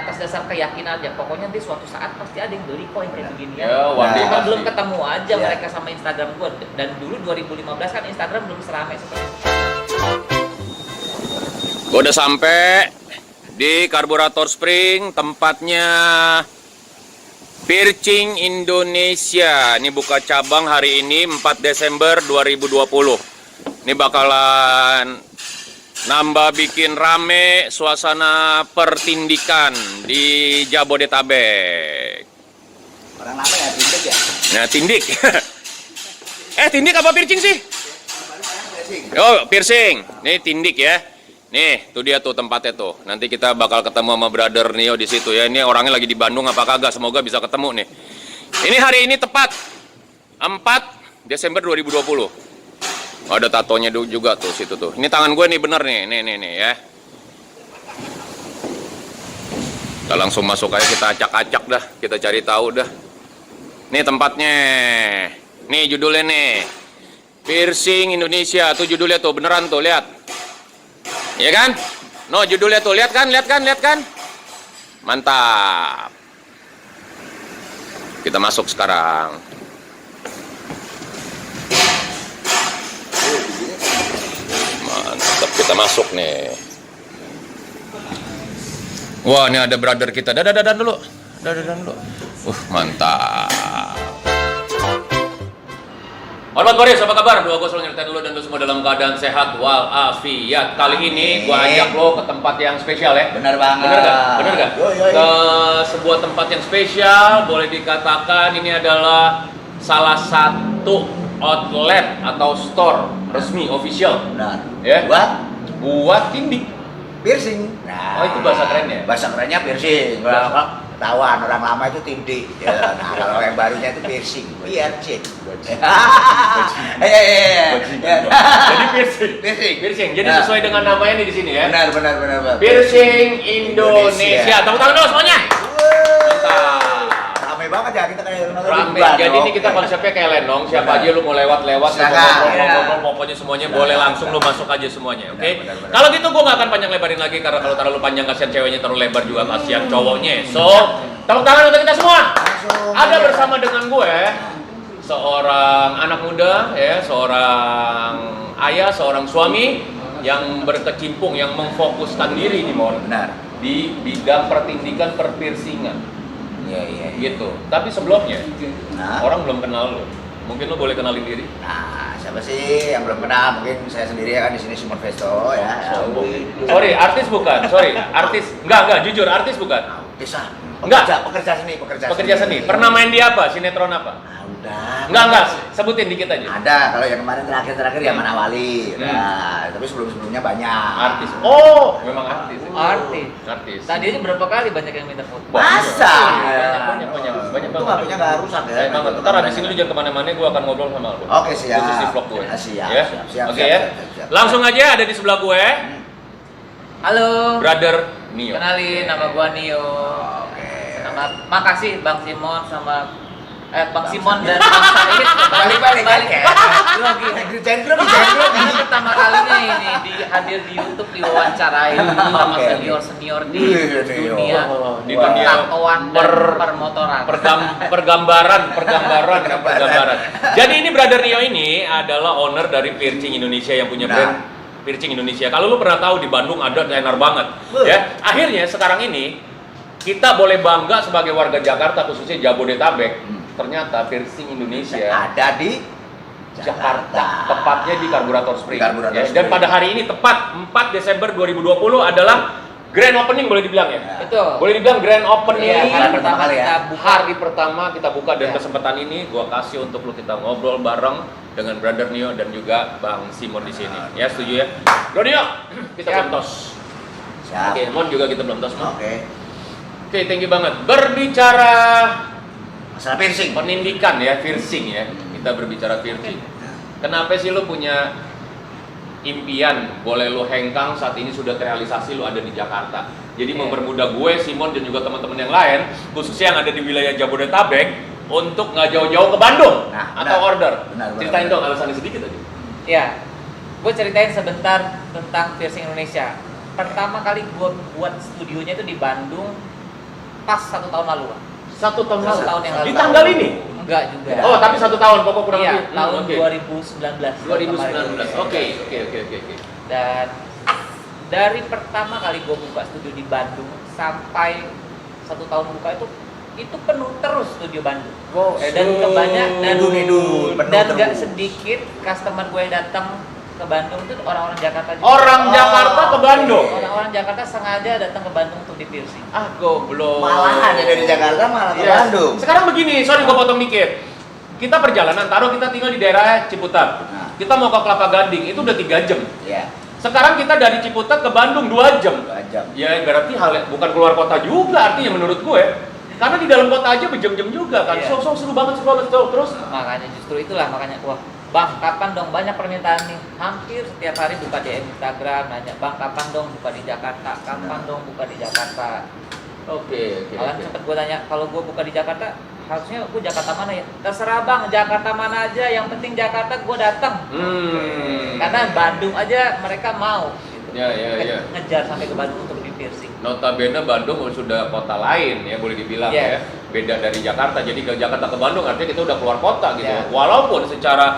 atas dasar keyakinan aja. Pokoknya nanti suatu saat pasti ada yang beli kok yang kayak begini ya. Nah, Belum ketemu aja mereka sama Instagram gua. Dan dulu 2015 kan Instagram belum seramai seperti itu. Gua udah sampai di Karburator Spring, tempatnya Pircing Indonesia. Ini buka cabang hari ini 4 Desember 2020. Ini bakalan nambah bikin rame suasana pertindikan di Jabodetabek. Orang lama ya tindik ya? Nah, tindik. Tindik apa piercing sih? Oh, piercing. Ini tindik ya. Nih, tuh dia tuh tempatnya tuh. Nanti kita bakal ketemu sama Brother Nio di situ ya. Ini orangnya lagi di Bandung apa kagak? Semoga bisa ketemu nih. Ini hari ini tepat 4 Desember 2020. Ada tatonya juga tuh situ tuh. Ini tangan gue nih bener nih. Nih ya. Kita langsung masuk aja, kita acak-acak dah. Kita cari tahu dah. Nih tempatnya. Nih judulnya nih. Piercing Indonesia. Tuh judulnya tuh beneran tuh, lihat. Ya kan? No, judulnya tuh, lihat kan? Mantap. Kita masuk sekarang. Mantap, kita masuk nih. Wah, ini ada brother kita. Dadah dulu. Mantap. Hormat Boris, apa kabar? Gue selalu nyeritain dulu dan lu semua dalam keadaan sehat walafiat. Kali ini gue ajak lo ke tempat yang spesial ya. Benar banget. Bener gak? Ke sebuah tempat yang spesial, boleh dikatakan ini adalah salah satu outlet atau store resmi, official. Benar. Ya? Buat tindik. Piercing. Oh, itu bahasa kerennya? Bahasa kerennya piercing. Kalau ketahuan orang lama itu tindik. Ya, nah, kalau yang barunya itu piercing. Piercing. Jadi piercing. Jadi sesuai dengan namanya nih di sini ya. Benar. Piercing Indonesia. Tepuk tangan dong semuanya. Mantap. Ramai banget ya kita kayak Rame. Jadi ini kita konsepnya kayak lenong. Siapa aja lu mau lewat-lewat, ngobrol, pokoknya semuanya boleh langsung lu masuk aja semuanya. Oke? Kalau gitu gua nggak akan panjang lebarin lagi karena kalau terlalu panjang kasihan ceweknya, terlalu lebar juga kasihan cowoknya. So, tepuk tangan untuk kita semua. Ada bersama dengan gue seorang anak muda ya, seorang ayah, seorang suami yang berkecimpung, yang memfokuskan diri nih di bidang pertindikan perpiercingan. Iya. Gitu. Tapi sebelumnya orang belum kenal lo. Mungkin lo boleh kenalin diri. Nah, siapa sih yang belum kenal? Mungkin saya sendiri ya kan di sini Simon Vesto ya. Sorry, artis bukan. Artis. Enggak, jujur artis bukan. Bisa. Enggak. Pekerja seni. Pernah main di apa? Sinetron apa? Udah. Enggak. Sebutin dikit aja. Ada, kalau yang kemarin terakhir ya Mana Wali. Nah, tapi sebelumnya banyak. Artis. Oh, memang artis. Artis. Tadi aja berapa kali banyak yang minta foto. Masa? Banyak Itu banget. HP-nya nggak rusak ya? Ntar abis ini lu jangan kemana-mana, gue akan ngobrol sama lu. Oke, siap. Khusus di vlog gue. Siap. Oke ya. Langsung aja ada di sebelah gue. Halo. Brother Nio. Kenalin, nama gua Nio. Oke. Makasih Bang Simon sama Bang Simon dan Bang Said. Balik ya. Lagi. Ini pertama kalinya ini hadir di YouTube diwawancarain sama senior di dunia tatoan dan permotoran. Pergambaran. Jadi ini Brother Nio ini adalah owner dari Piercing Indonesia yang punya brand Piercing Indonesia. Kalau lu pernah tahu di Bandung ada tenar banget, ya. Akhirnya sekarang ini kita boleh bangga sebagai warga Jakarta, khususnya Jabodetabek. Ternyata Piercing Indonesia ada di Jakarta, tepatnya di Karburator Spring. Dan Spring. pada hari ini tepat 4 Desember 2020 adalah grand opening, boleh dibilang ya. Betul. Boleh dibilang grand opening. Hari pertama kita buka dan kesempatan ini gua kasih untuk lu kita ngobrol bareng dengan Brother Nio dan juga Bang Simon di sini. Ya, setuju ya? Bro Nio, kita belum tos. Siap. Oke, Mon juga kita belum tos, Mon. Oke. Oke, thank you banget. Berbicara Masalah piercing. penindikan ya, piercing ya. Kita berbicara piercing. Kenapa sih lu punya impian boleh lu hengkang saat ini sudah terrealisasi lu ada di Jakarta? Jadi mempermudah gue, Simon dan juga teman-teman yang lain, khususnya yang ada di wilayah Jabodetabek, untuk nggak jauh-jauh ke Bandung atau order. Ceritain dong alasannya sedikit aja. Ya, gue ceritain sebentar tentang Piercing Indonesia. Pertama kali gue buat studionya itu di Bandung pas 1 tahun lalu, Bang. 1 tahun Satu lalu. tahun yang lalu. Di tanggal ini? Enggak juga. Oh, tapi 1 tahun pokok kurang Iya, lebih. tahun Oke. 2019. 2019. Oke. Dan dari pertama kali gue buka studio di Bandung sampai 1 tahun buka itu penuh terus studio Bandung. Dan kebanyakan dan nggak sedikit customer gue yang datang ke Bandung itu orang-orang Jakarta juga. Orang Jakarta ke Bandung. Orang-orang Jakarta sengaja datang ke Bandung untuk di piercing. Ah, goblok. Malahan ya dari Jakarta malah ke Yes. Bandung. Sekarang begini, sorry gue potong dikit. Kita perjalanan, taruh kita tinggal di daerah Ciputat. Nah. Kita mau ke Kelapa Gading, itu udah 3 jam. Iya. Sekarang kita dari Ciputat ke Bandung 2 jam. 2 jam. Ya berarti bukan keluar kota juga artinya menurut gue. Karena di dalam kota aja berjam-jam juga kan. Iya. So seru banget. Terus Makanya justru itulah wah Bang, kapan dong banyak permintaan nih? Hampir setiap hari buka DM Instagram nanya, Bang, kapan dong buka di Jakarta? Kapan dong buka di Jakarta? Oke. Malah sempet gue tanya, kalau gue buka di Jakarta, harusnya gue Jakarta mana ya? Terserah Bang, Jakarta mana aja, yang penting Jakarta gue datang. Karena Bandung aja mereka mau gitu. Ya. Ngejar sampai ke Bandung untuk di piercing. Notabene Bandung sudah kota lain ya boleh dibilang Yes. ya. Beda dari Jakarta. Jadi ke Jakarta ke Bandung artinya kita udah keluar kota gitu. Yeah. Walaupun secara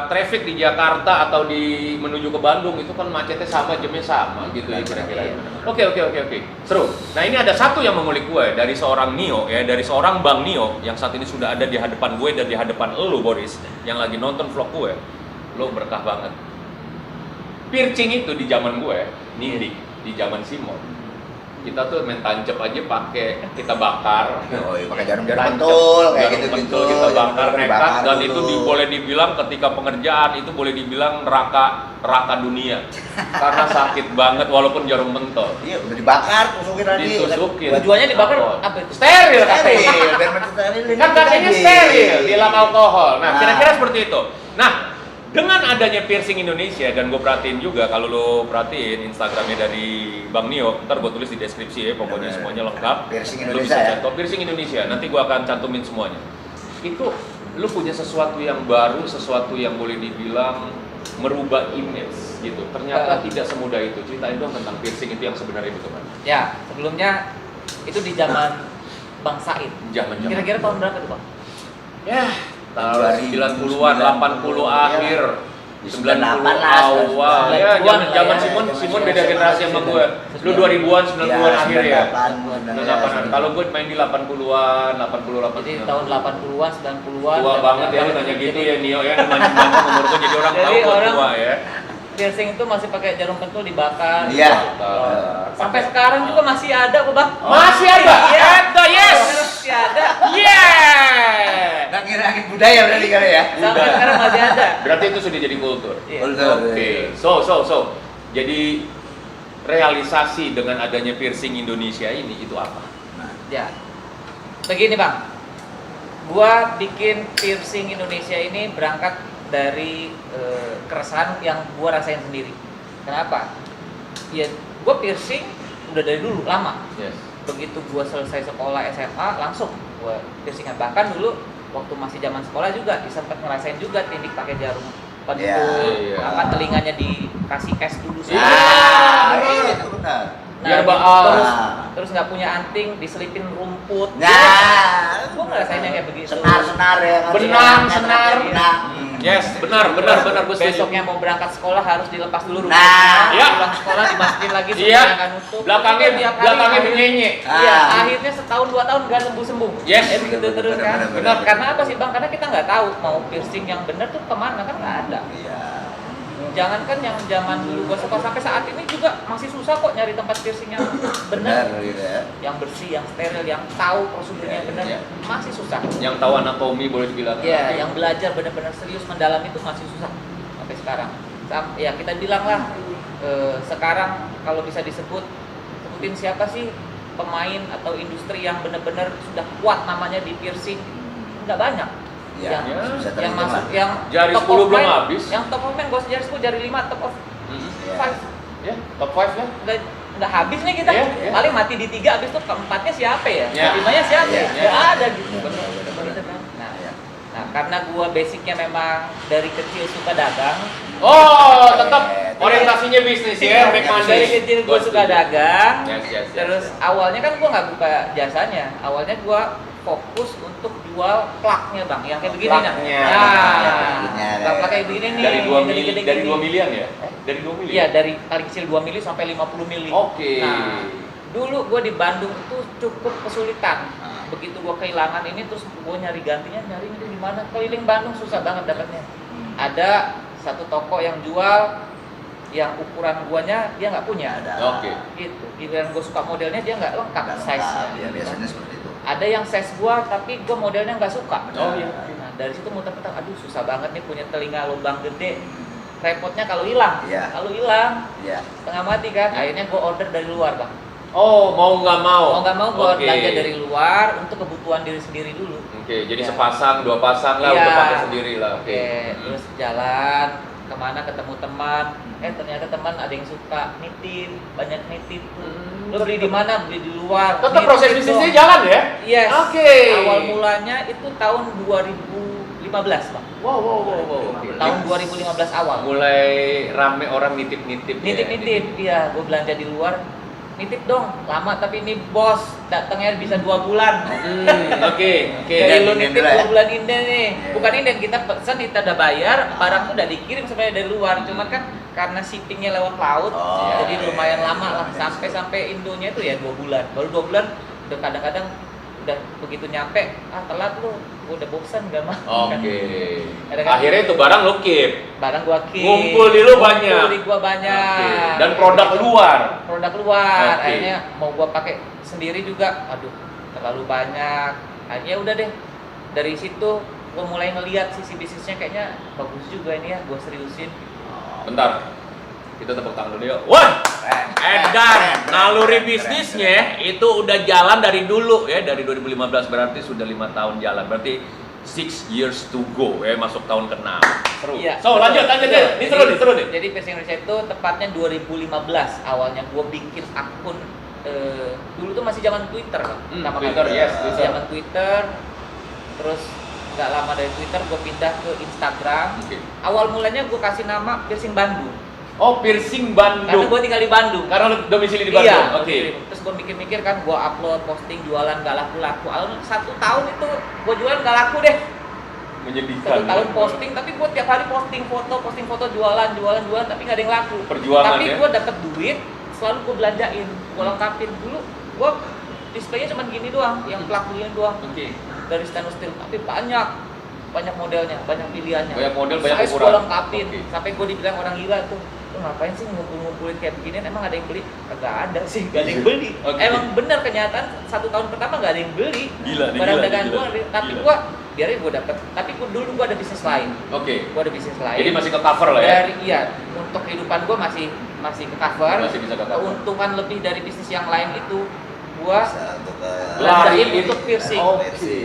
traffic di Jakarta atau di menuju ke Bandung itu kan macetnya sama, jamnya sama gitu ya kira-kira. Oke. Seru. Nah, ini ada satu yang mengulik gue dari seorang Nio ya, dari seorang Bang Nio yang saat ini sudah ada di hadapan gue dan di hadapan elu Boris yang lagi nonton vlog gue. Lo berkah banget. Piercing itu di zaman gue, nindik di zaman Simon. Kita tuh main tancap aja kita bakar. Oh, iya, pakai jarum Tancap, pentul kayak jarum gitu-gitu. pentul kita bakar Jarum nekat dibakar dan dulu. itu boleh dibilang ketika pengerjaan itu boleh dibilang neraka dunia karena sakit banget walaupun jarum pentul. Iya, udah dibakar, tusukin lagi. Ditusukin. Tujuannya dibakar Apa? apa itu? Steril katanya. Steril, biar mensterilin Kan itu katanya tadi. steril, bilang alkohol. Nah, Nah. kira-kira seperti itu. Nah, dengan adanya piercing Indonesia dan gue perhatiin juga kalau lo perhatiin Instagramnya dari Bang Nio, ntar gue tulis di deskripsi ya, pokoknya Bener. semuanya lengkap. Piercing Lo Indonesia bisa ya? contoh piercing Indonesia. Nanti gue akan cantumin semuanya. Itu lo punya sesuatu yang baru, sesuatu yang boleh dibilang merubah image gitu. Ternyata tidak semudah itu. Ceritain dong tentang piercing itu yang sebenarnya itu kan. Ya, sebelumnya itu di zaman Bang Said. Zaman-zaman. Kira-kira tahun berapa tuh Bang? Ya, tahun 90-an, 80 akhir, 90 lah, awal. Ya, 90-an zaman lah ya. Simon beda generasi sama gue. Lu 2000-an, 90-an akhir ya. 98-an. Kalau gue main di 80-an, 80 Jadi 80. tahun 80-an, 90-an. Tua banget ya lu nanya gitu ya Nio ya, mancing-mancing umur gue jadi orang tahu Jadi gue orang- tua ya. Piercing itu masih pakai jarum pentul dibakar. Iya. Sampai sekarang juga masih ada kok Bang. Masih ada? Iya. Ada, yes! Masih ada. Yeah! Nggak ngirangin budaya berarti kali ya. Sampai sekarang masih ada. Berarti itu sudah jadi kultur. Iya. Oke, so. Jadi realisasi dengan adanya piercing Indonesia ini itu apa? Ya. Begini Bang. Gua bikin piercing Indonesia ini berangkat dari keresahan yang gua rasain sendiri. Kenapa? Ya, gua piercing udah dari dulu lama. Yes. Begitu gua selesai sekolah SMA langsung gua piercingan. Bahkan dulu waktu masih zaman sekolah juga sempat ngerasain juga tindik pakai jarum pentul. Iya. Apa telinganya dikasih es dulu sih. Iya, itu benar. Biar baas. terus nggak punya anting diselipin rumput. Nah, Gua ngerasainnya kayak begitu. senar ya. Benang, senar. Benang. Yes, benar, gue setuju. Besoknya mau berangkat sekolah harus dilepas dulu Nah. rumputnya. Iya. Pulang sekolah dimasukin lagi Iya. supaya nggak nutup. Belakangnya Tiap hari, belakangnya akhirnya- benyenye. Iya, Ah. akhirnya setahun 2 tahun nggak sembuh. Yes. Begitu terus kan. Benar. Karena apa sih Bang? Karena kita nggak tahu mau piercing yang benar tuh kemana kan nggak ada. Iya. Jangankan yang zaman dulu gua sekolah sampai saat ini juga masih susah kok nyari tempat piercing yang Benar benar, gitu ya. yang bersih, yang steril, yang tahu prosedurnya Iya, benar, iya. masih susah. Yang tahu anatomi boleh dibilang. Ya, yang belajar benar-benar serius mendalam itu masih susah sampai sekarang. Ya kita bilang lah sekarang kalau bisa sebutin siapa sih pemain atau industri yang benar-benar sudah kuat namanya di piercing, nggak banyak. Iya, yang bisa yang terhitung masuk lah. yang Jari top 10 of belum mind, habis. Yang top of mind gua jari 10 jari 5 top of Iya. 5. Ya, top 5 ya. Nggak habis nih kita. Iya, iya. Paling mati di 3 habis itu keempatnya siapa ya? Iya. Kelimanya siapa ya? Iya, Nggak iya. ada gitu. Benar, Gitu kan. Nah, Iya. nah, karena gua basicnya memang dari kecil suka dagang, Oh, tetap orientasinya bisnis ya, make money. Dari kecil gue suka dagang. Yes. Terus awalnya kan gue nggak buka jasanya. Awalnya gue fokus untuk jual plaknya bang, yang kayak begini Plaknya. plak kayak begini nih. Dari 2 mili, gede-gede dari gini. 2 milian ya? Dari 2 milian? Iya, dari paling kecil 2 mili sampai 50 mili. Oke. Nah, dulu gue di Bandung itu cukup kesulitan. Begitu gue kehilangan ini, terus gue nyari gantinya, nyari ini di mana? Keliling Bandung susah banget dapatnya. Ada satu toko yang jual yang ukuran guanya dia nggak punya. Oke. Gitu. Giliran gue suka modelnya dia nggak lengkap size-nya. Ya biasanya seperti itu. Ada yang size gua tapi gua modelnya nggak suka. Oh iya. Nah, dari situ muter-muter, aduh susah banget nih punya telinga lubang gede. Repotnya kalau hilang. Iya. Kalau hilang Iya. setengah mati kan. Akhirnya gua order dari luar, Bang. Oh, mau nggak mau? Mau nggak mau gua Oke. belanja dari luar untuk kebutuhan diri sendiri dulu. Oke, jadi Ya. sepasang, 2 pasang lah, Iya. udah pakai sendiri lah. Oke, terus jalan kemana ketemu teman, ternyata teman ada yang suka nitip, banyak nitip. Lo beli di mana? Beli di luar. Tetap Nitip proses dong. bisnisnya jalan ya? Yes. Oke. Awal mulanya itu tahun 2015, Bang. Wow. Oke. Tahun 2015 awal. Mulai rame orang nitip-nitip. Nitip-nitip, iya, gue belanja di luar. Nitip dong, lama tapi ini bos datangnya bisa 2 bulan. Oke. Jadi lu Inden nitip dulu ya. 2 bulan inden nih. Iya. Bukan inden, kita pesan, kita udah bayar, barang tuh udah dikirim sebenarnya dari luar. Cuma kan karena shippingnya lewat laut, Oh, jadi iya, lumayan iya, lama lah. iya. Sampai Indonya itu ya 2 bulan. Baru 2 bulan udah kadang-kadang udah begitu nyampe, telat lu, gua udah bosan gak mau. Oke. Kadang-kadang Akhirnya itu barang lo keep. Barang gua keep. Ngumpul di lu banyak. Ngumpul di gua banyak. Oke. Dan produk luar. Produk luar. Oke. Akhirnya mau gua pakai sendiri juga, aduh terlalu banyak. Akhirnya udah deh. Dari situ gua mulai ngelihat sisi bisnisnya kayaknya bagus juga ini ya, gua seriusin. Bentar. Kita tepuk tangan dulu yuk. Wah! Edan, naluri bisnisnya itu udah jalan dari dulu ya, dari 2015 berarti sudah 5 tahun jalan. Berarti 6 years to go ya, masuk tahun ke-6. Seru. Iya. So, lanjut Betul. deh. Ini seru nih. Jadi Piercing Indonesia itu tepatnya 2015 awalnya gua bikin akun dulu tuh masih zaman Twitter, Bang. Pertama Twitter, kali. yes, Twitter. Zaman Twitter. Terus nggak lama dari Twitter gue pindah ke Instagram. Oke. Awal mulanya gue kasih nama Piercing Bandung. Oh, piercing Karena Bandung. gue tinggal di Bandung. Karena lu domisili di Bandung. Iya. Oke. Terus gue mikir-mikir kan, gue upload, posting, jualan nggak laku-laku. Awal 1 tahun itu gue jualan nggak laku deh. Menyedihkan. 1 tahun posting, tapi gue tiap hari posting foto, jualan, tapi nggak ada yang laku. Perjuangan tapi ya. gue dapet duit, selalu gue belanjain, gue lengkapin. Dulu gue displaynya cuma gini doang, yang plak begini doang. Oke. Dari stainless steel, tapi banyak modelnya, banyak pilihannya. Banyak model, banyak Size ukuran. gue lengkapin. Oke. Sampai gue dibilang orang gila tuh, lu ngapain sih ngumpulin kayak beginian, emang ada yang beli? Kagak ada sih, gak ada yang beli. Oke. Emang bener kenyataan 1 tahun pertama gak ada yang beli. Gila nih, Barang gila, dagangan gila, gue, tapi gila. gue biarin gue dapet. Tapi dulu gue ada bisnis lain. Oke. Gue ada bisnis lain. Jadi masih ke cover lah ya. Iya, untuk kehidupan gue masih ke cover. Masih bisa ke cover. Keuntungan lebih dari bisnis yang lain itu gue Untuk belanjain Lari. untuk piercing. versi.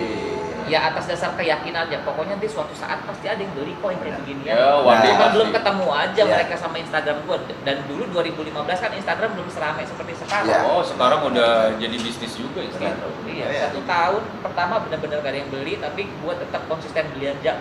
Ya atas dasar keyakinan aja, pokoknya nanti suatu saat pasti ada yang beli kok yang kayak begini Ya, one day Cuma pasti. belum ketemu aja Iya. mereka sama Instagram gue. Dan dulu 2015 kan Instagram belum seramai seperti sekarang. Iya. Oh, sekarang udah jadi bisnis juga Instagram. Iya, Iya. 1 tahun pertama benar-benar gak ada yang beli, tapi gue tetap konsisten belanja.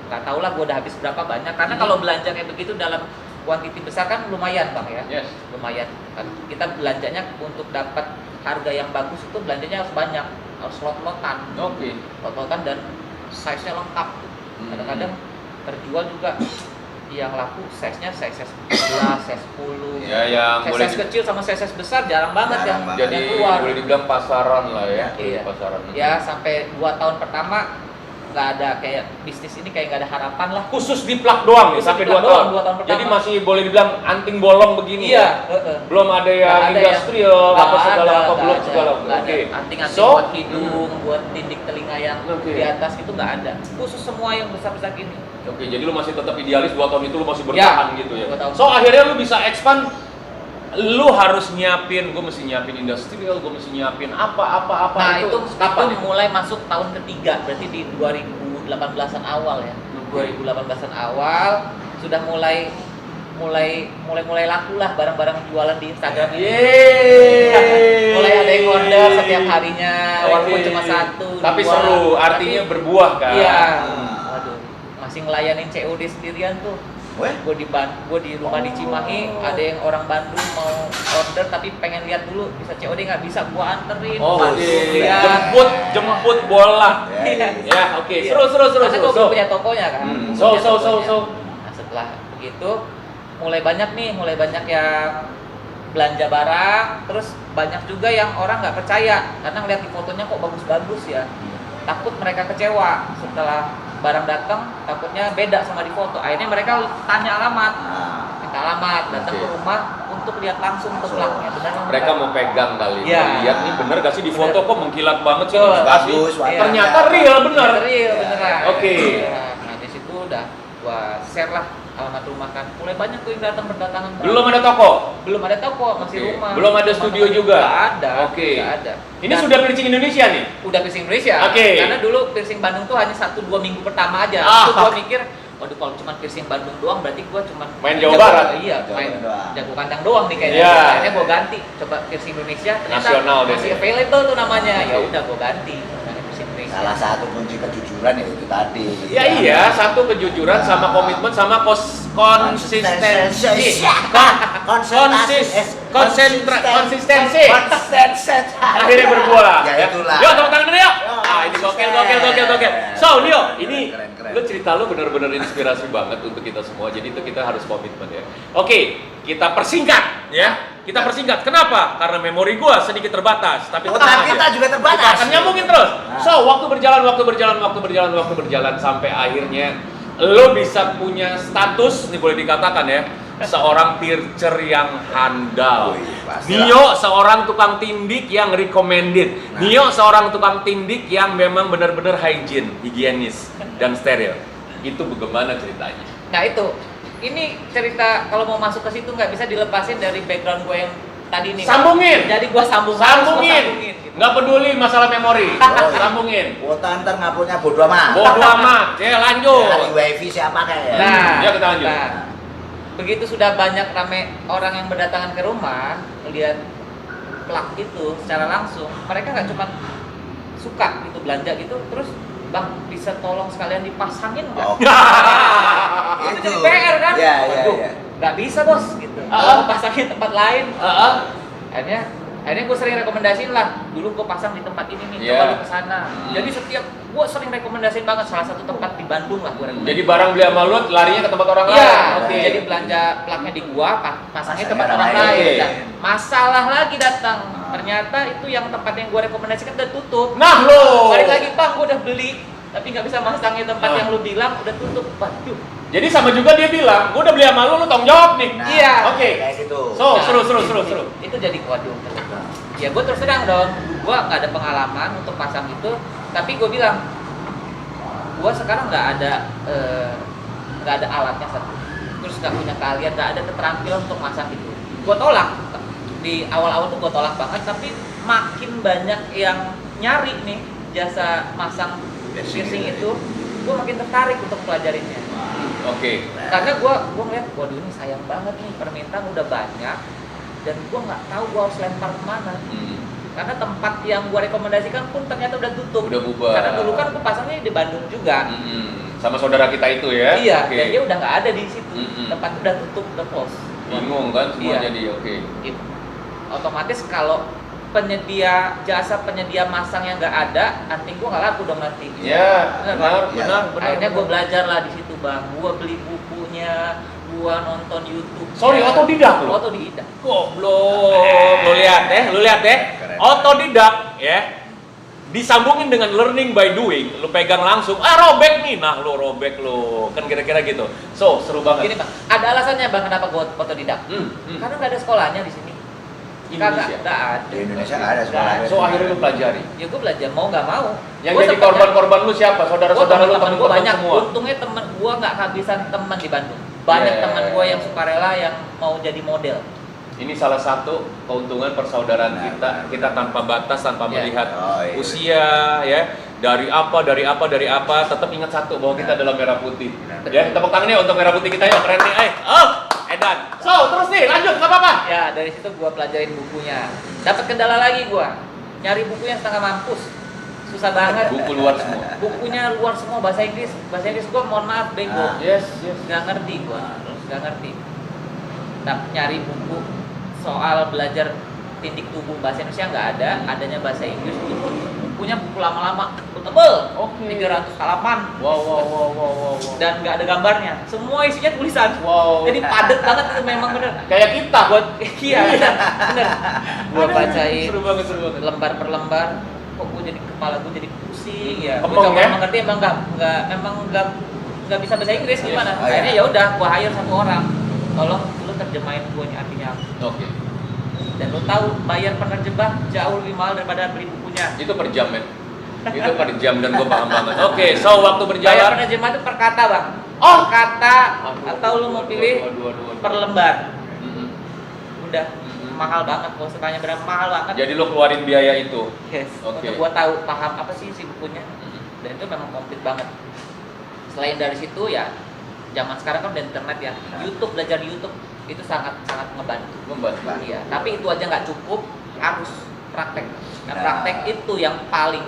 Gak tau lah gue udah habis berapa banyak, karena kalau belanja kayak begitu dalam kuantiti besar kan lumayan bang ya. Yes. Lumayan kan. Kita belanjanya untuk dapat harga yang bagus itu belanjanya harus banyak, harus lot-lotan. Oke. Lot-lotan dan size-nya lengkap. Kadang-kadang terjual juga yang laku size-nya size 11, size 10. Ya, yang size, boleh kecil sama size besar jarang banget Jarang yang banget. jadi yang keluar. boleh dibilang pasaran lah ya. Iya. Pasaran. Ya sampai 2 tahun pertama nggak ada kayak bisnis ini kayak nggak ada harapan lah. Khusus di plak doang nih Khusus sampai di 2 plak tahun. doang, 2 tahun pertama. Jadi masih boleh dibilang anting bolong begini. Iya. Ya? Belum ada yang Nggak ada industrial nggak apa segala ada, apa nggak belum ada, segala. nggak ada. Oke. Anting-anting So, buat hidung, buat tindik telinga yang Oke. di atas itu nggak ada. Khusus semua yang besar-besar gini. Oke, jadi lu masih tetap idealis 2 tahun itu lu masih bertahan Ya, gitu ya. 2 tahun. So akhirnya lu bisa expand, lu harus nyiapin, gue mesti nyiapin industrial, gue mesti nyiapin apa. Nah itu kapan? mulai masuk tahun ketiga, berarti di 2018-an awal ya. 2018-an awal sudah mulai laku lah barang-barang jualan di Instagram ini. Yeay. Mulai ada yang order setiap harinya, walaupun Oke. cuma 1, Tapi 2, seru, tapi- artinya berbuah kan. Iya. Waduh, masih ngelayanin COD sendirian tuh. Weh? Gue di rumah di Cimahi, ada yang orang Bandung mau order tapi pengen lihat dulu bisa COD nggak bisa, gue anterin. Oh, Iya. jemput bola. Ya, Ya, oke. Iya. Seru. Karena gue belum punya tokonya kan. Hmm. Belum punya So. tokonya. Nah, setelah begitu mulai banyak yang belanja barang, terus banyak juga yang orang nggak percaya karena ngeliat di fotonya kok bagus-bagus ya. Takut mereka kecewa setelah barang datang, takutnya beda sama di foto. Akhirnya mereka tanya alamat, Nah, minta alamat, datang Oke. ke rumah untuk lihat langsung plaknya. Benar nggak? Mereka mau pegang kali. Iya. Lihat nih bener gak sih di foto kok mengkilat banget sih. Betul. Asli. bagus, warnanya. Ternyata real bener. Real beneran. Oke. Iya. Nah di situ udah gua share lah alamat rumah kan. Mulai banyak tuh yang datang berdatangan. Belum ada toko. Belum ada toko, masih Oke. rumah. Belum ada studio juga? Nggak ada. Oke. Nggak ada. Ini Dan sudah piercing Indonesia nih. udah piercing Indonesia. Oke. Karena dulu piercing Bandung tuh hanya 1-2 minggu pertama aja. Ah. Itu gua mikir, waduh kalau cuma piercing Bandung doang berarti gua cuma Main Jawa Barat. Iya, Jawa main Barat doang. jago kandang doang nih kayaknya. Iya. Akhirnya gua ganti, coba piercing Indonesia ternyata Nasional deh. masih available tuh namanya. Ya Oke. udah gua ganti. Namanya piercing Indonesia. salah satu kunci kejujuran ya itu tadi. Ya iya, satu kejujuran sama komitmen sama konsistensi. Konsistensi. Akhirnya berbuah. Ya itulah. Yuk tepuk tangan dulu yuk. Yo, Ah ini gokil. So Leo, ini lu cerita lu benar-benar inspirasi banget untuk kita semua. Jadi itu kita harus komitmen ya. Oke, kita persingkat ya. Kita persingkat. Kenapa? Karena memori gua sedikit terbatas. Tapi Otak tenang kita aja. juga terbatas. Kita akan nyambungin terus. Nah. So waktu berjalan sampai akhirnya lo bisa punya status, ini boleh dikatakan ya, seorang teacher yang handal. Wih, pastilah. Nio seorang tukang tindik yang recommended. Nah. Nio seorang tukang tindik yang memang benar-benar hygiene, higienis dan steril. Itu bagaimana ceritanya? Nah itu, ini cerita kalau mau masuk ke situ nggak bisa dilepasin dari background gue yang tadi nih. Sambungin. Jadi gue sambungin. Gitu. Nggak peduli masalah memori. Oh, iya. Sambungin. Kuota ntar ngapunya bodo amat. Bodo amat. Ya lanjut. Cari wifi siapa kayak. Nah, Ya, kita lanjut. nah, begitu sudah banyak rame orang yang berdatangan ke rumah, lihat plak itu secara langsung, mereka nggak cuma suka gitu belanja gitu, terus bang bisa tolong sekalian dipasangin nggak? Oh. Itu jadi PR kan? Iya, iya, Waduh, iya. nggak bisa bos gitu. Ah. Mau pasangin tempat lain. Heeh. Akhirnya gue sering rekomendasiin lah. Dulu gue pasang di tempat ini nih, Iya. coba lu kesana. Hmm. Jadi setiap gue sering rekomendasiin banget salah satu tempat di Bandung lah gue rekomendasiin. Jadi barang beli sama lu larinya ke tempat orang Iya, lain. oke. Jadi belanja plaknya di gua, pasangnya Pasangnya tempat orang orang lain. lain. Nah, masalah lagi datang. Ternyata itu yang tempat yang gua rekomendasikan udah tutup. Nah lo. Balik lagi bang, gua udah beli, tapi nggak bisa masangnya tempat Ah. yang lu bilang udah tutup. Waduh. Jadi sama juga dia bilang, gua udah beli sama lu tanggung jawab nih. Nah, Iya. Oke. Kayak gitu. So, Nah, seru. Itu jadi waduh. Ya gua terus terang dong, gua nggak ada pengalaman untuk pasang itu, tapi gua bilang, gua sekarang nggak ada alatnya satu, terus nggak punya keahlian, nggak ada keterampilan untuk masang itu. Gua tolak di awal-awal tuh gua tolak banget, tapi makin banyak yang nyari nih jasa masang piercing itu, gua makin tertarik untuk pelajarinnya. Oke. Karena gua ngeliat, waduh ini sayang banget nih, permintaan udah banyak dan gua nggak tahu gua harus lempar kemana. Karena tempat yang gua rekomendasikan pun ternyata udah tutup. Udah bubar. Karena dulu kan gua pasangnya di Bandung juga. Sama saudara kita itu ya. Iya, Oke. dan dia udah nggak ada di situ. Mm-mm. Tempat udah tutup, udah close. Bingung kan semuanya Iya. dia. Oke. Gitu. Otomatis kalau jasa penyedia masang yang nggak ada, anting gua nggak laku dong nanti. Ya, benar. Akhirnya gua belajar lah di situ bang. Gua beli bukunya, gua nonton YouTube. Sorry, otodidak lo? Otodidak. Goblok. Lu lihat deh. Keren. Otodidak ya. Disambungin dengan learning by doing, lu pegang langsung, robek nih, nah lu robek lu, kan kira-kira gitu. So, seru Gini banget. bang, ada alasannya bang kenapa gua otodidak? Karena nggak ada sekolahnya di sini. Indonesia. Nggak ada. Di Indonesia nggak ada sekolah. So, akhirnya lu pelajari. Ya gue belajar mau nggak mau. Yang Gua jadi sempet korban-korban lu siapa? Saudara-saudara lu, teman gue teman-teman banyak. semua. Untungnya teman gue nggak kehabisan teman di Bandung. Banyak Yeah. teman gue yang sukarela yang mau jadi model. Ini salah satu keuntungan persaudaraan Nah, kita. Kita tanpa batas, tanpa Ya. melihat Oh, iya. usia, ya. Dari apa, tetap ingat satu bahwa kita adalah merah putih. Benar. Ya, tepuk tangannya untuk merah putih kita ya, keren nih. Edan. So, terus nih, lanjut, nggak apa-apa. Ya dari situ gue pelajarin bukunya. Dapat kendala lagi gue. Nyari buku yang setengah mampus. susah banget. Buku luar semua. Bukunya luar semua bahasa Inggris gua mohon maaf bego. Yes. Nggak ngerti gua, nggak ngerti. Tapi nyari buku soal belajar tindik tubuh bahasa Indonesia nggak ada, adanya bahasa Inggris itu bukunya buku lama-lama, tebel, 300 halaman. Wow. Dan nggak ada gambarnya, semua isinya tulisan. Wow. Jadi padat banget itu memang bener. Kayak kita. Iya bener. Gua bacain Seru banget. lembar per lembar, kok gue jadi kepala gue jadi pusing ya. Gue Emang coba ya? mengerti emang nggak bisa bahasa Inggris gimana? Oh, iya. Akhirnya ya udah gue hire satu orang, tolong lu terjemahin gue ini artinya apa. Oke. Dan lu tahu bayar penerjemah jauh lebih mahal daripada beli bukunya. Itu per jam men. Itu per jam dan gue paham banget. Oke, so waktu Bayar berjalan. penerjemah itu per kata bang. Oh! Per kata Aduh, atau lu mau pilih aduh. per lembar. Mm-mm. Udah mahal banget, kalau tanya berapa mahal banget. Jadi lo keluarin biaya itu. Yes, Oke. untuk gua tahu paham apa sih isi bukunya. Dan itu memang komplit banget. Selain dari situ ya, zaman sekarang kan udah internet ya. YouTube, belajar YouTube itu sangat ngebantu. Membantu. Iya, tapi itu aja nggak cukup, harus praktek. Dan Nah. praktek itu yang paling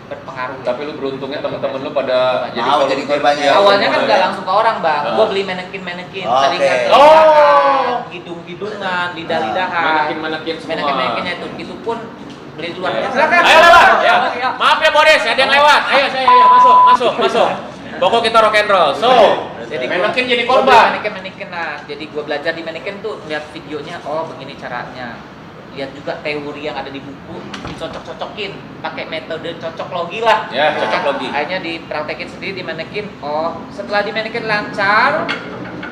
berpengaruh. Tapi lu beruntungnya teman-teman lu pada Mau jadi korbannya. Ya, Awalnya kan semuanya. nggak langsung ke orang bang, Ah. gua beli manekin, Oke. telinga Oh. hidung-hidungan, lidah-lidahan, Manekin semua. manekin-manekinnya itu pun beli di luar. Ya. Silakan. Ayo lewat. Ya. Ya. Maaf ya Boris, ada yang lewat. Ayo masuk. Pokok kita rock and roll. So, Jadi manekin jadi gua korban. beli manekin. Nah, jadi gua belajar di manekin tuh lihat videonya, oh begini caranya. Lihat juga teori yang ada di buku, dicocok-cocokin, pakai metode cocok logi lah. Ya, cocok logi. Akhirnya dipraktekin sendiri di manekin. Oh, setelah di manekin lancar,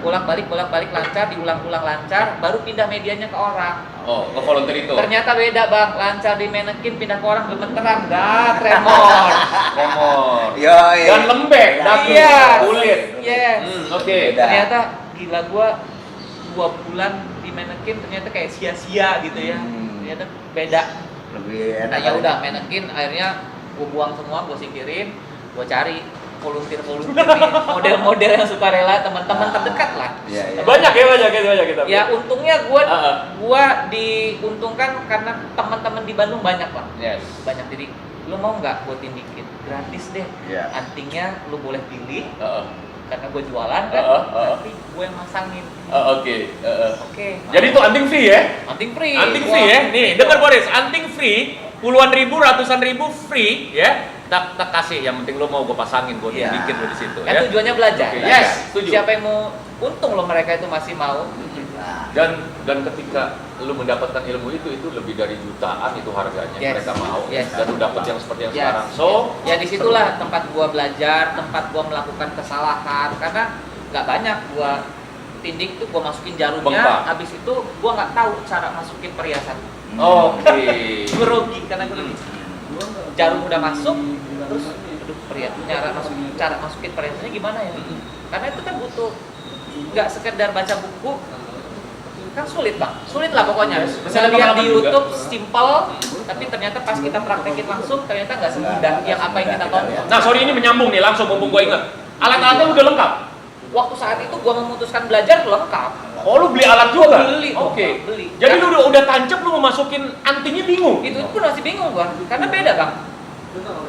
bolak-balik lancar, diulang-ulang lancar, baru pindah medianya ke orang. Oh, ke volunteer itu. Ternyata beda bang, lancar di manekin pindah ke orang gemeteran, dah tremor. Tremor. Yoi. Dan lembek, daging, Iya. kulit. Yes. Oke. Beda. Ternyata gila gua 2 bulan di manekin ternyata kayak sia-sia gitu ya. Ternyata beda. Lebih enak. Nah ya udah manekin akhirnya gua buang semua, gua singkirin, gua cari volunteer nih, model-model yang suka rela, teman-teman terdekat lah. Iya. Banyak kita. Ya untungnya gua Ah. gua diuntungkan karena teman-teman di Bandung banyak lah. Yes. Banyak, jadi lu mau nggak gua tindikin gratis deh. Iya. Antingnya lu boleh pilih Heeh. karena gua jualan kan. Nanti gua yang masangin. Oke. Oke. Jadi itu anting free ya? anting free. Anting Gua- free ya? Nih, dengar Boris, anting free, puluhan ribu, ratusan ribu free ya. Tak kasih, yang penting lo mau gue pasangin, gue Iya. bikin lo di situ Kan ya. tujuannya belajar. Oke, yes, setuju. Siapa yang mau untung lo mereka itu masih mau. Nah, Dan ketika lo mendapatkan ilmu itu lebih dari jutaan itu harganya. Yes. Mereka mau Yes. dan lo dapat yang seperti yang Yes. sekarang. So, Ya disitulah tempat gua belajar, tempat gua melakukan kesalahan karena nggak banyak gua tindik tuh gua masukin jarumnya, Bengkak. habis itu gua nggak tahu cara masukin perhiasan. oke. Gue rugi karena gue rugi. Jarum udah masuk, terus aduh cara masukin perhiasannya gimana ya? Karena itu kan butuh nggak sekedar baca buku, kan sulit bang, sulit lah pokoknya. Bisa lihat di pengalaman juga. YouTube simple, tapi ternyata pas kita praktekin langsung ternyata nggak semudah yang apa yang kita tonton. Nah, sorry ini menyambung nih, langsung mumpung gue inget. Alat-alatnya udah lengkap. Waktu saat itu gua memutuskan belajar lengkap. Oh, lu beli alat juga? Beli, Oke. beli. Jadi lu udah tancap, lu mau masukin antingnya bingung? Itu pun masih bingung gua, karena beda bang.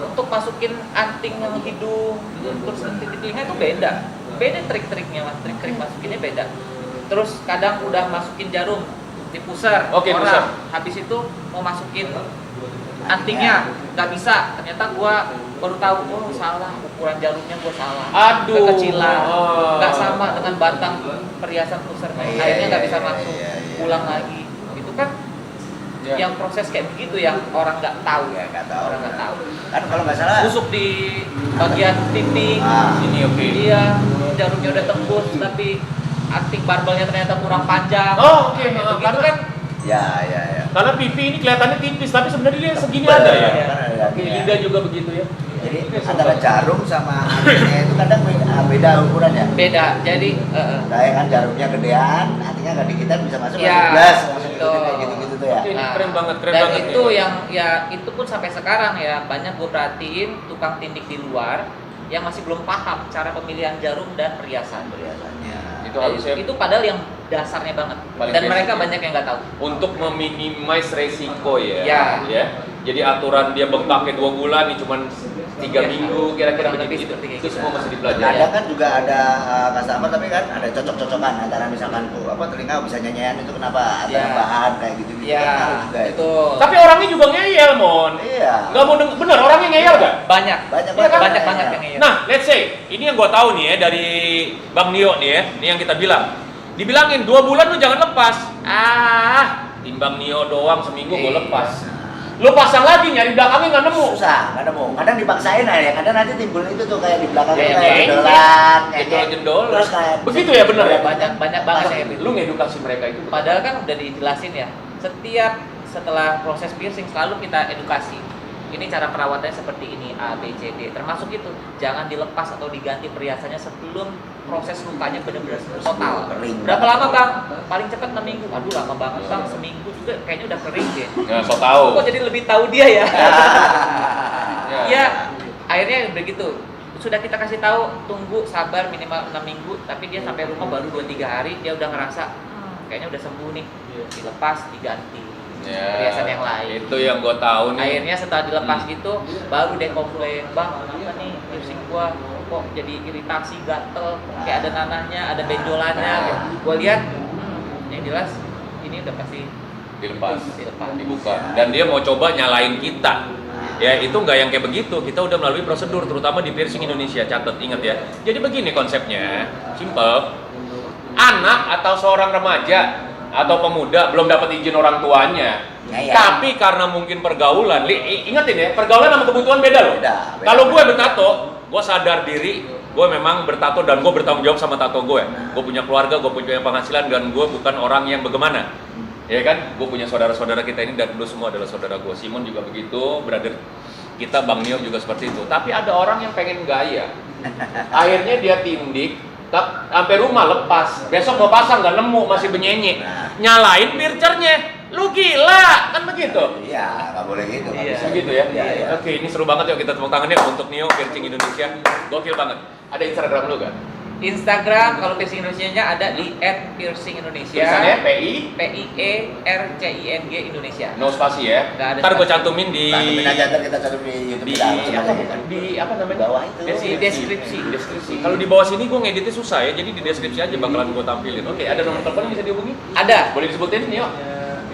Untuk masukin anting yang hidung, terus anting di telinga itu beda. Beda trik-triknya mas, trik-trik masukinnya beda. Terus kadang udah masukin jarum di pusar, Oke, orang. pusar. Habis itu mau masukin antingnya, nggak bisa. Ternyata gua baru tahu, oh salah, ukuran jarumnya gua salah. Aduh. Kekecilan, Oh. nggak sama dengan batang perhiasan pusar. Iya, Akhirnya nggak iya, bisa iya, masuk, iya, iya. pulang lagi. Itu kan Ya. yang proses kayak begitu yang orang nggak tahu Ya, nggak tahu. orang nggak tahu Kan kalau nggak salah. busuk di bagian titik Ini oke. dia jarumnya udah tembus tapi anting barbelnya ternyata kurang panjang. Oh, oke. Gitu Karena- kan Ya. Karena pipi ini kelihatannya tipis, tapi sebenarnya dia segini Tebal, ada ya. iya. Oke, lidah juga begitu ya. Jadi antara jarum sama antingnya itu kadang beda ukurannya. beda jadi Kayak kan jarumnya gedean, antingnya nggak dikitan bisa masuk Ya, masuk gelas, masuk betul. kayak gitu-gitu tuh ya. Oke. Ini keren banget dan nih. itu yang ya itu pun sampai sekarang ya banyak gue perhatiin tukang tindik di luar yang masih belum paham cara pemilihan jarum dan perhiasan. Biasanya. Itu harusnya Itu padahal yang dasarnya banget Paling dan basic mereka ya. banyak yang nggak tahu. untuk meminimais resiko ya. Ya. Ya. Jadi aturan dia bengkaknya 2 bulan, ini cuma 3 minggu, kira-kira Lebih begitu. seperti Itu gitu. semua masih dipelajari. Ada kan juga ada customer tapi kan ada cocok-cocokan antara misalkan tuh telinga bisa nyanyian itu kenapa ada Iya. bahan kayak gitu gitu. Iya, itu Tapi orangnya juga ngeyel, Mon. Iya. Nggak mau bener, orangnya ngeyel gak? banyak. Banyak Iya kan? Banyak banget yang ngeyel. Nah, let's say, ini yang gua tahu nih ya dari Bang Nio nih ya, ini yang kita bilang. Dibilangin 2 bulan lu jangan lepas. Timbang Nio doang seminggu gua lepas. Lu pasang lagi nyari belakangnya nggak nemu. Susah, nggak nemu. Kadang dipaksain aja, kadang nanti timbul itu tuh kayak di belakang Kayak kayak nyeng, jendolan, Jendol-jendol. Terus kayak Begitu ya bener ya? Banyak banget Masa yang gitu. lu ngedukasi mereka itu. Padahal kan udah dijelasin ya. Setiap setelah proses piercing selalu kita edukasi. Ini cara perawatannya seperti ini, A, B, C, D. Termasuk itu, jangan dilepas atau diganti perhiasannya sebelum proses lukanya benar-benar total. Kering. Berapa lama bang? Paling cepat 6 minggu. Aduh lama banget bang, seminggu juga kayaknya udah kering deh. Nah, so tahu. Kok jadi lebih tahu dia ya? Ya. Iya, akhirnya begitu. Sudah kita kasih tahu, tunggu sabar minimal 6 minggu, tapi dia sampai rumah baru 2-3 hari dia udah ngerasa kayaknya udah sembuh nih. Dilepas, diganti perhiasan yang lain. Itu yang gua tahu nih. Akhirnya setelah dilepas gitu baru dia komplain, "Bang, apa nih piercing gua kok jadi iritasi, gatel, kayak ada nanahnya, ada benjolannya." Gua lihat yang jelas ini udah pasti dilepas, dilepas. dibuka. Dan dia mau coba nyalain kita. Ya itu nggak yang kayak begitu, kita udah melalui prosedur, terutama di piercing Indonesia, catat, ingat ya. Jadi begini konsepnya, simple. Anak atau seorang remaja atau pemuda belum dapat izin orang tuanya, Ya. tapi karena mungkin pergaulan, ingetin ya, pergaulan sama kebutuhan beda loh. Beda. Kalau gue bertato, gue sadar diri, gue memang bertato dan gue bertanggung jawab sama tato gue. Gue punya keluarga, gue punya penghasilan, dan gue bukan orang yang bagaimana. Ya kan, gue punya saudara-saudara kita ini dan dulu semua adalah saudara gue. Simon juga begitu, brother kita Bang Nio juga seperti itu. Tapi ada orang yang pengen gaya, akhirnya dia tindik, sampai rumah lepas. Besok mau pasang nggak nemu, masih benyenye. Nyalain piercernya, lu gila kan begitu? Iya, nggak boleh gitu. nggak Iya. bisa. Begitu ya? Iya, iya. Oke, ini seru banget yuk kita tepuk tangan ya untuk Nio Piercing Indonesia. Gokil banget. Ada Instagram lu gak? Instagram kalau piercing Indonesia-nya ada di @piercingindonesia. Tulisannya PI PIERCING Indonesia. no spasi ya. Nggak ada Ntar gue spasi. cantumin di Cantumin aja ntar kita cantum di YouTube di kita. apa namanya? Di bawah itu. Di deskripsi. Deskripsi. Kalau di bawah sini gue ngeditnya susah ya, jadi di deskripsi aja bakalan gue tampilin. Oke, ada nomor telepon yang bisa dihubungi? Ada. Boleh disebutin Nio?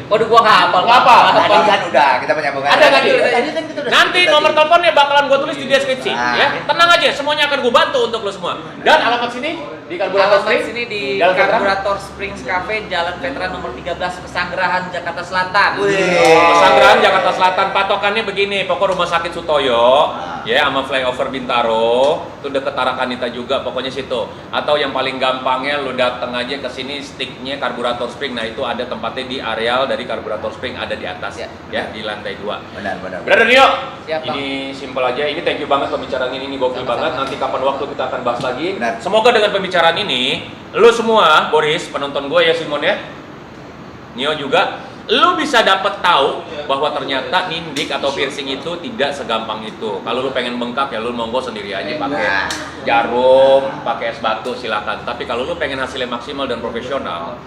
Waduh gua nggak hafal. Nggak hafal. Tadi kan udah kita penyambungan. Ada nggak, Di? Tadi kan kita udah Nanti sebut nomor tadi. teleponnya bakalan gue tulis di deskripsi Nah. ya. Tenang aja, semuanya akan gue bantu untuk lo semua. Dan alamat sini di Karburator Alamat Spring sini di Jalan Veteran. Karburator Springs Cafe, Jalan Veteran nomor 13, Pesanggerahan, Jakarta Selatan. Wih. Pesanggerahan Jakarta Selatan, patokannya begini, pokok Rumah Sakit Sutoyo, ya, sama flyover Bintaro, itu deket Tarakanita juga, pokoknya situ. Atau yang paling gampangnya lu datang aja ke sini, sticknya Karburator Spring, nah itu ada tempatnya di areal dari Karburator Spring, ada di atas, ya di lantai 2. Benar, benar. Brother Nio, Siap, Bang. ini simple aja, ini thank you banget pembicaraan ini gokil Sama-sama. banget, nanti kapan waktu kita akan bahas lagi. Benar. Semoga dengan pembicaraan ini, lu semua, Boris, penonton gue ya Simon ya, Nio juga, lu bisa dapet tahu bahwa ternyata nindik atau piercing itu tidak segampang itu. Kalau lu pengen bengkak ya lu monggo sendiri aja pakai Nah. jarum, pakai es batu silakan. Tapi kalau lu pengen hasilnya maksimal dan profesional,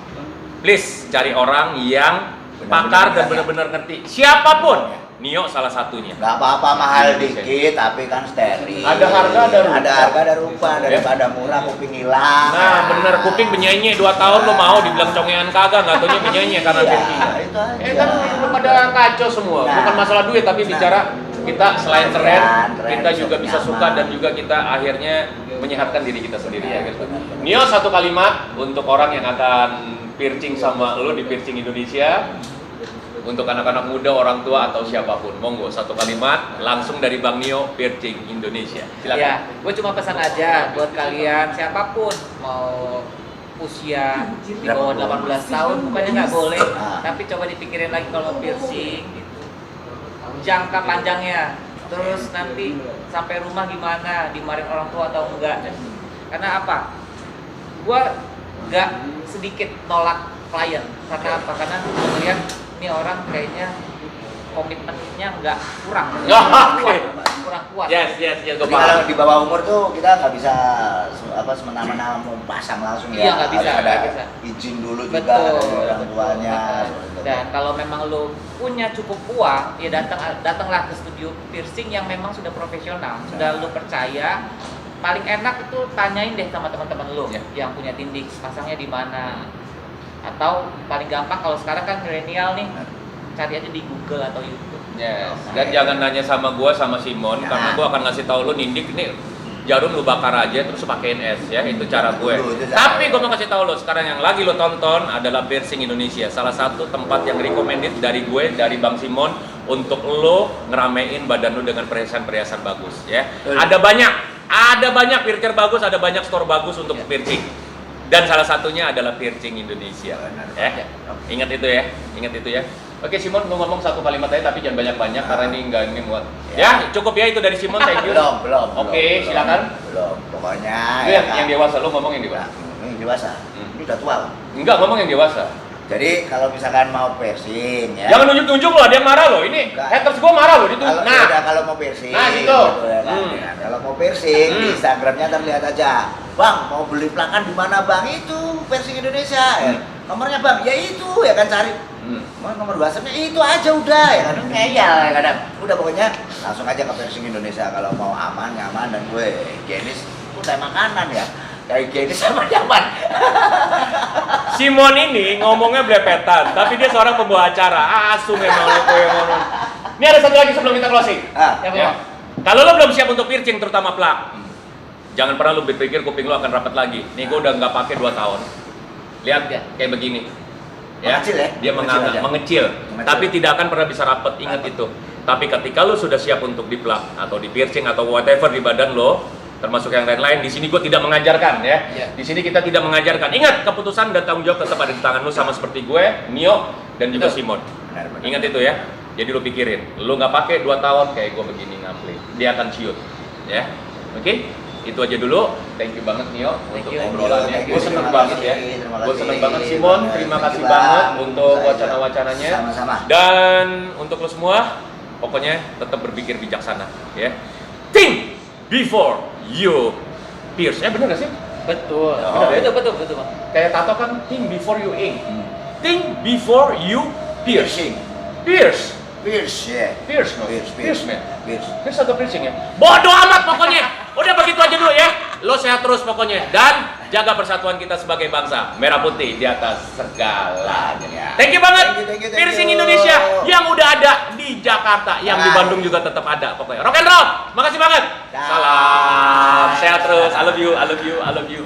please cari orang yang pakar dan benar-benar ngerti. Siapapun, Nio salah satunya. Nggak apa-apa mahal dikit, tapi kan steril. Ada harga, ada rupa. Ada harga, ada rupa. Daripada murah kuping hilang. Nah, bener kuping benyenye 2 tahun lu mau dibilang congean kagak, nggak taunya benyenye karena Iya, piercing. itu aja. Kan pada kacau semua. Nah. Bukan masalah duit tapi bicara kita selain keren, Keren, kita juga bisa nyaman. suka dan juga kita akhirnya menyehatkan diri kita sendiri ya gitu. Nio, satu kalimat untuk orang yang akan piercing sama lu di Piercing Indonesia. Untuk anak-anak muda, orang tua atau siapapun, monggo satu kalimat langsung dari Bang Nio Piercing Indonesia. Silakan. Ya, gue cuma pesan aja buat kalian siapapun mau usia di bawah 18 tahun bukannya nggak boleh, tapi coba dipikirin lagi kalau piercing gitu. Jangka panjangnya, terus nanti sampai rumah gimana, dimarahin orang tua atau enggak. Karena apa? Gua nggak sedikit nolak klien. Karena apa? Karena gua melihat ini orang kayaknya komitmennya nggak kurang, kurang kuat. Yes, gue Jadi paham. kalau di bawah umur tuh kita nggak bisa semena-mena mau pasang langsung Iya, ya. nggak bisa, Harus ada nggak bisa. izin dulu juga Betul, dari orang tuanya. betul. seperti itu. Dan kalau memang lo punya cukup uang, ya datanglah ke studio piercing yang memang sudah profesional, sudah lo percaya. Paling enak itu tanyain deh sama teman-teman lo yang punya tindik, pasangnya di mana. Atau paling gampang kalau sekarang kan milenial nih, cari aja di Google atau YouTube. Yes. Dan jangan nanya sama gua sama Simon karena gua akan ngasih tahu lu nindik ini jarum lu bakar aja terus pakein es ya, itu cara gue. Tapi gue mau kasih tahu lo sekarang yang lagi lo tonton adalah Piercing Indonesia, salah satu tempat yang recommended dari gue, dari Bang Simon untuk lo ngeramein badan lo dengan perhiasan-perhiasan bagus ya. Ada banyak piercer bagus, ada banyak store bagus untuk piercing. Dan salah satunya adalah Piercing Indonesia. Ya. Ingat itu ya. Oke Simon, lu ngomong satu kalimat aja tapi jangan banyak-banyak karena ini muat. Ya, cukup ya itu dari Simon, thank you. Belum. Oke, silakan. Belum. Pokoknya Itu yang dewasa, lu ngomong yang dewasa. Ini dewasa. Ini udah tua. Enggak, ngomong yang dewasa. Jadi kalau misalkan mau piercing ya. Jangan nunjuk-nunjuk loh, ada yang marah loh. Ini haters gua marah loh itu. Kalau mau piercing. Nah, gitu. Ya kan? Ya, kalau mau piercing di Instagramnya terlihat aja. Bang, mau beli plakan di mana Bang? Itu Piercing Indonesia. Ya. Nomornya Bang, ya itu ya kan cari. Nomor WhatsAppnya itu aja udah ya kadang ngeyel ya kadang. Udah pokoknya langsung aja ke Piercing Indonesia kalau mau aman, nyaman dan gue higienis udah makanan ya. Kayak higienis sama nyaman. Simon ini ngomongnya blepetan, tapi dia seorang pembawa acara. Asu memang lo ngomong. Ini ada satu lagi sebelum kita closing. Ya. Kalau lo belum siap untuk piercing terutama plak, jangan pernah lo berpikir kuping lo akan rapat lagi. Nih gue udah nggak pakai 2 tahun. Lihat ya, kayak begini. Ya, Mengecil ya? Dia mengecil, tapi tidak akan pernah bisa rapat, ingat itu. Tapi ketika lo sudah siap untuk di plak atau di piercing atau whatever di badan lo, termasuk yang lain-lain, di sini gue tidak mengajarkan ya. Di sini kita tidak mengajarkan. Ingat, keputusan dan tanggung jawab tetap ada di tangan lo sama seperti gue, Nio dan juga Simon. Ingat itu ya. Jadi lo pikirin, lo nggak pakai 2 tahun kayak gue begini ngampli, dia akan ciut, ya. Oke? Itu aja dulu. Thank you banget Nio untuk obrolannya. Gue seneng banget ya. Gue seneng banget Simon. Terima kasih banget untuk wacana-wacananya. Sama-sama. Dan untuk lo semua, pokoknya tetap berpikir bijaksana ya. Think before you pierce. Bener gak sih? Betul. Betul. Bang. Kayak tato kan think before you ink. Think before you pierce. Pierce. Pierce man. Pierce. Pierce atau piercing ya? Bodoh amat pokoknya. Udah begitu aja dulu ya. Lo sehat terus pokoknya. Dan jaga persatuan kita sebagai bangsa. Merah putih di atas segalanya. Thank you banget. Thank you. Piercing Indonesia yang udah ada di Jakarta, yang di Bandung juga tetap ada pokoknya. Rock and roll. Makasih banget. Salam. Sehat terus. I love you.